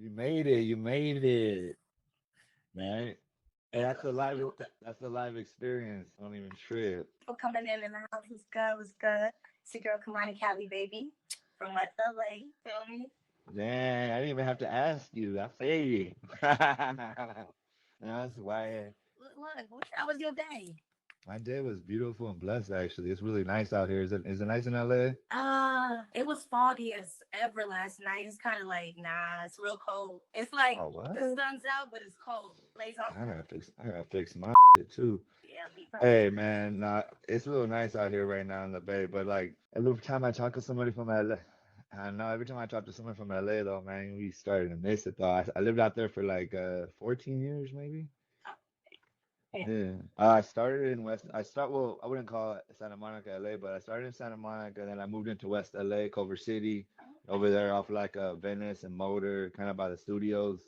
You made it. You made it, man. And that's a live experience. Don't even trip. For coming in the house was good, was good. It's your girl Kamani Cali, baby, from West LA. Feel me? Dang, I didn't even have to ask you. I say. That's why How was your day? my day was beautiful and blessed. Actually, it's really nice out here. Is it nice in LA? It was foggy as ever last night. It's kind of like, nah, it's real cold. It's like Oh what? the sun's out, but it's cold. Lays on. I gotta fix my shit too. Yeah, be fine. Hey man, nah, it's a little nice out here right now in the Bay, but like every time I talk to somebody from LA, I know every time I talk to someone from LA though, man, we started to miss it though. I lived out there for like 14 years maybe. Yeah. Yeah. I started in West. Well, I wouldn't call it Santa Monica, LA, but I started in Santa Monica, then I moved into West LA, Culver City, over there off like Venice and Motor, kind of by the studios,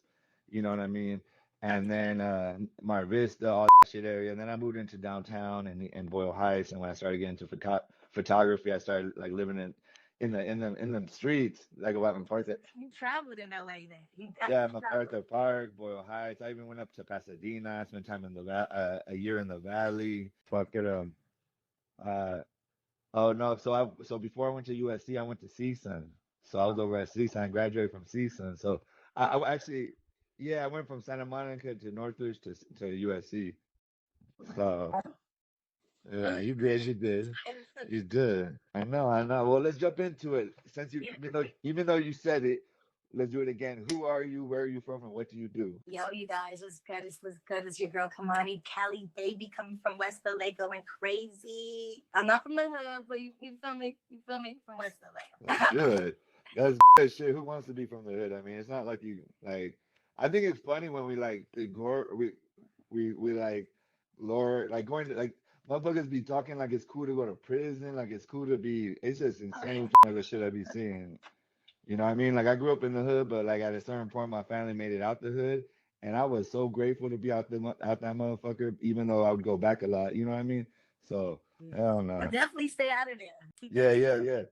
you know what I mean? And then Mar Vista, all that shit area. And then I moved into downtown and Boyle Heights. And when I started getting into photography, I started like living in the streets, like about MacArthur. You traveled in LA then. You Yeah, definitely traveled. MacArthur Park, Boyle Heights. I even went up to Pasadena. I spent time in a year in the valley. Fuck it. Uh. Oh no. So before I went to USC, I went to CSUN. So I was over at CSUN. Graduated from CSUN. So I actually, yeah, I went from Santa Monica to Northridge to USC. So yeah, you did. You did. You did. I know. I know. Well, let's jump into it. Since you, even though you said it, let's do it again. Who are you? Where are you from? And what do you do? Yo, you guys, what's good? What's good? It's your girl Kamani Cali, baby, coming from West LA, going crazy. I'm not from the hood, but you feel me? You feel me? From West LA. That's good. That's good shit. Who wants to be from the hood? I mean, it's not like you like. I think it's funny when we like ignore we like Lord like going to like motherfuckers be talking like it's cool to go to prison, like it's cool to be. It's just insane the shit I be seeing. You know what I mean? Like I grew up in the hood, but like at a certain point, my family made it out the hood, and I was so grateful to be out that motherfucker, even though I would go back a lot. You know what I mean? So hell But no. definitely stay out of there. Keep Yeah, that yeah, shit. yeah.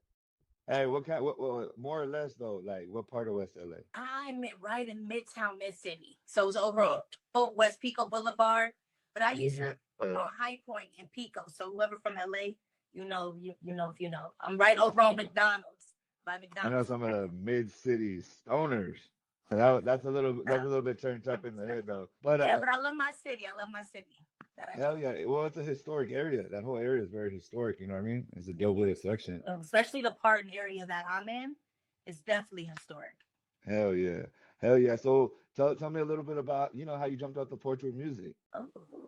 Hey, what kind? What more or less though? Like, what part of West LA? I'm right in Midtown, Mid City. So it's over on West Pico Boulevard. But I used to on High Point and Pico. So whoever from LA, you know if you know. I'm right over on McDonald's by I know McDonald's. some of the mid city stoners. That's a little bit turned up in the head though. But Yeah, but I love my city. I love my city. That I hell yeah, well, it's a historic area. That whole area is very historic. You know what I mean? It's a dope section. especially the part and area that I'm in, is definitely historic. Hell yeah, hell yeah. So tell me a little bit about how you jumped off the porch with music. Oh,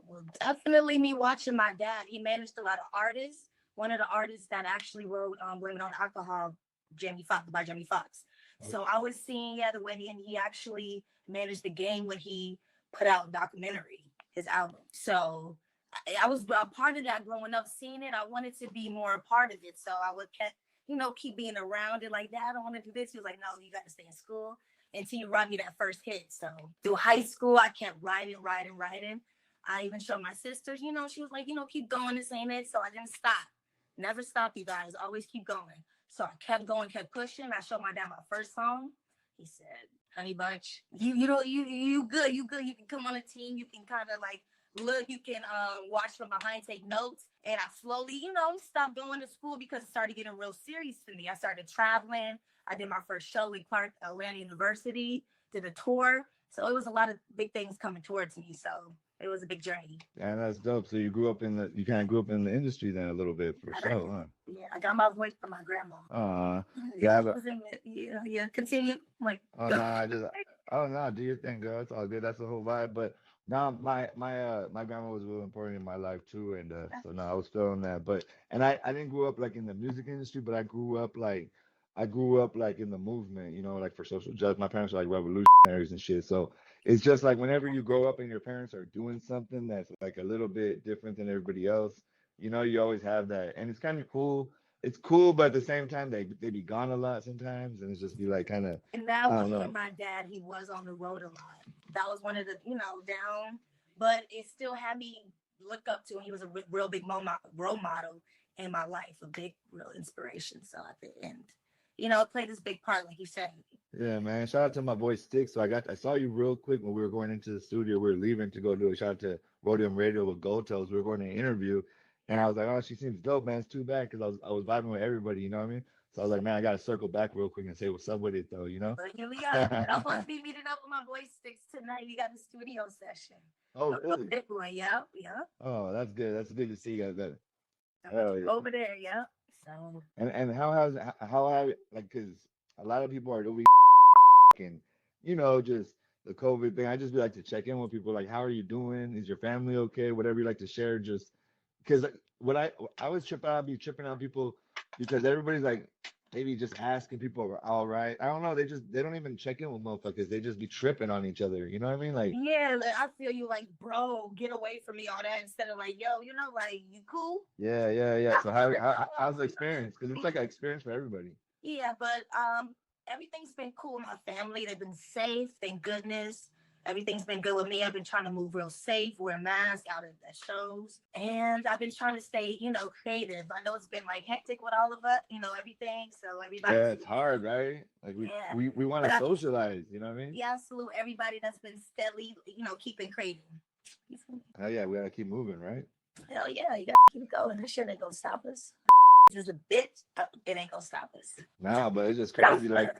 well, definitely me watching my dad. He managed a lot of artists. One of the artists that actually wrote "Blame It on Alcohol," Jamie Foxx by Jamie Foxx. So I was seeing the way he actually managed the game when he put out documentary his album. So I was a part of that growing up, seeing it. I wanted to be more a part of it. So I would keep being around it. Like, Dad, I don't want to do this. He was like, no, you got to stay in school until you write me that first hit. So through high school, I kept writing. I even showed my sisters, she was like, keep going, this ain't it. So I didn't stop. Never stop, you guys. Always keep going. So I kept going, kept pushing. I showed my dad my first song. He said, Honey Bunch, you good, you good. You can come on a team. You can kind of like look, you can watch from behind, take notes. And I slowly, stopped going to school because it started getting real serious to me. I started traveling. I did my first show in Clark Atlanta University, did a tour. So it was a lot of big things coming towards me. So it was a big journey. And that's dope. So you kind of grew up in the industry then a little bit for sure, huh? Yeah, I got my voice from my grandma. Yeah, Continue. Like, oh no, oh no, do your thing, girl. It's all good. That's the whole vibe. But no, my grandma was really important in my life too, and so no, I was feeling that. But and I didn't grow up like in the music industry, but I grew up like in the movement, like for social justice. My parents are like revolutionaries and shit. So it's just like whenever you grow up and your parents are doing something that's like a little bit different than everybody else, you always have that, and it's kind of cool. It's cool, but at the same time, they be gone a lot sometimes, and it's just be like kind of, and that I was don't for know. my dad. He was on the road a lot. That was one of the, down, but it still had me look up to him. He was a real big role model in my life, a big, real inspiration. So at the end, it played this big part, like you said. Yeah, man. Shout out to my boy Stick. So I saw you real quick when we were going into the studio. We were leaving to go do a shout out to Rhodium Radio with Gold Toes. We were going to interview, and I was like, oh, she seems dope, man. It's too bad because I was vibing with everybody. You know what I mean? So I was like, man, I gotta circle back real quick and say what's up with it though. You know? But here we go. And I'm supposed to be meeting up with my boy Sticks tonight. We got a studio session. Oh, really? Big boy, yeah, yeah. Oh, that's good. That's good to see you guys. That hell yeah. Over there, yeah. So And how have like because a lot of people are doing and just the COVID thing. I just be like to check in with people like how are you doing? Is your family okay? Whatever you like to share, just because what I was tripping out, be tripping on people because everybody's like maybe just asking people are all right. I don't know. They don't even check in with motherfuckers. They just be tripping on each other. You know what I mean? Like yeah, like, I feel you like, bro, get away from me, all that instead of like, yo, like you cool? yeah. So how's the experience? Because it's like an experience for everybody. Yeah, but everything's been cool. My family, they've been safe, thank goodness. Everything's been good with me. I've been trying to move real safe, wear masks out at the shows. And I've been trying to stay, creative. I know it's been like hectic with all of us, everything. So everybody. Yeah, it's hard, right? Like Yeah. we want to socialize. You know what I mean? Yeah, I salute everybody that's been steadily, keeping creating. Hell yeah, we gotta keep moving, right? Hell yeah, you gotta keep going. This shit ain't gonna stop us. Just a bitch, it ain't gonna stop us. Nah, but it's just crazy. Like,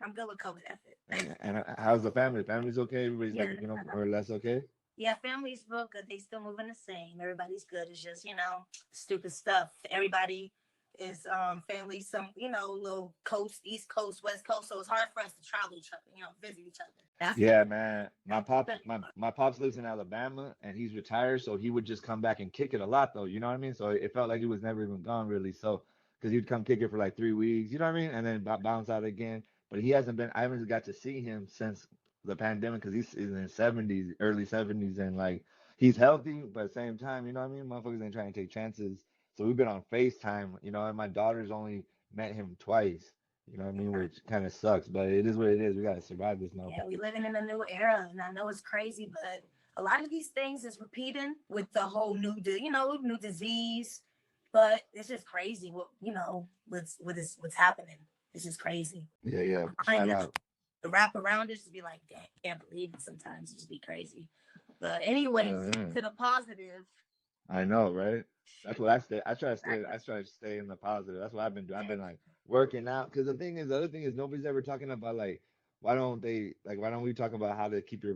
I'm good with COVID effort. and how's the family? Family's okay. Everybody's Yeah. like, more or less okay. Yeah, family's real good. They still moving the same. Everybody's good. It's just, stupid stuff. Everybody is family, some, little coast, East Coast, West Coast. So it's hard for us to travel each other, visit each other. Yeah, man. My pops lives in Alabama and he's retired, so he would just come back and kick it a lot though. You know what I mean? So it felt like he was never even gone really. So because he'd come kick it for like 3 weeks, you know what I mean, and then bounce out again. But he hasn't been. I haven't got to see him since the pandemic because he's in his 70s, early 70s, and like he's healthy, but at the same time, you know what I mean? Motherfuckers ain't trying to take chances. So we've been on FaceTime, and my daughter's only met him twice. You know what I mean? Which kind of sucks, but it is what it is. We gotta survive this now. Yeah, we living in a new era, and I know it's crazy, but a lot of these things is repeating with the whole new disease. But it's just crazy what's happening. It's just crazy. Yeah. The wrap around it just be like, damn, can't believe it sometimes. It just be crazy. But anyways, to the positive. I know, right? That's what I stay. I try to stay in the positive. That's what I've been doing. I've been like working out because the other thing is nobody's ever talking about like why don't we talk about how to keep your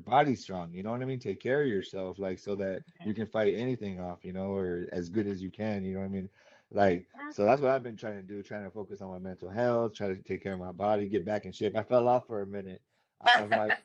body strong? You know what I mean? Take care of yourself, like so that you can fight anything off, or as good as you can. You know what I mean? Like so that's what I've been trying to do, trying to focus on my mental health, try to take care of my body, get back in shape. I fell off for a minute. I was like,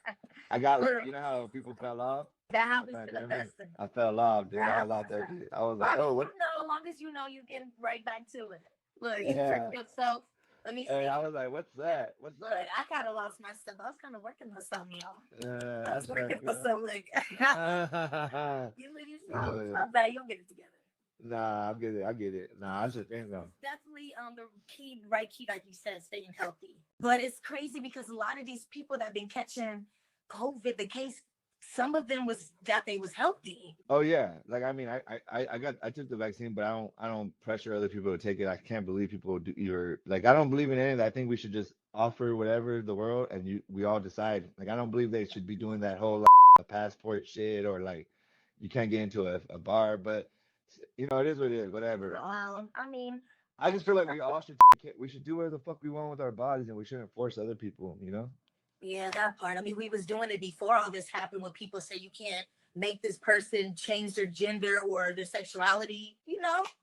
I got how people fell off. That happens to the person. I fell off, dude. I fell off that day. I was like, oh, what? No, as long as you know you get right back to it. Look, you tricked yourself. Let me see. Hey, I was like, what's that? Look, I kind of lost my stuff. I was kind of working on something, y'all. I was That's working right. for something. I'm bad. You don't get it together. Nah, I get it. Nah, that's the thing though. Definitely the key, like you said, staying healthy. But it's crazy because a lot of these people that have been catching COVID, the case, some of them was that they was healthy. Oh yeah, like I mean, I took the vaccine, but I don't pressure other people to take it. I can't believe people do. I don't believe in any of that. I think we should just offer whatever the world, and we all decide. Like I don't believe they should be doing that whole passport shit or like you can't get into a bar, but it is what it is. Whatever. I mean, I just feel like we should do whatever the fuck we want with our bodies, and we shouldn't force other people. Yeah, that part. I mean, we was doing it before all this happened when people say you can't make this person change their gender or their sexuality,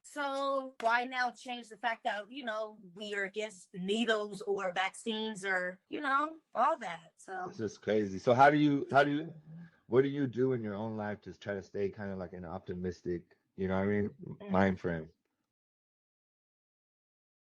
So why now change the fact that, we are against needles or vaccines or, all that. So it's just crazy. So what do you do in your own life to try to stay kind of like an optimistic, mind frame?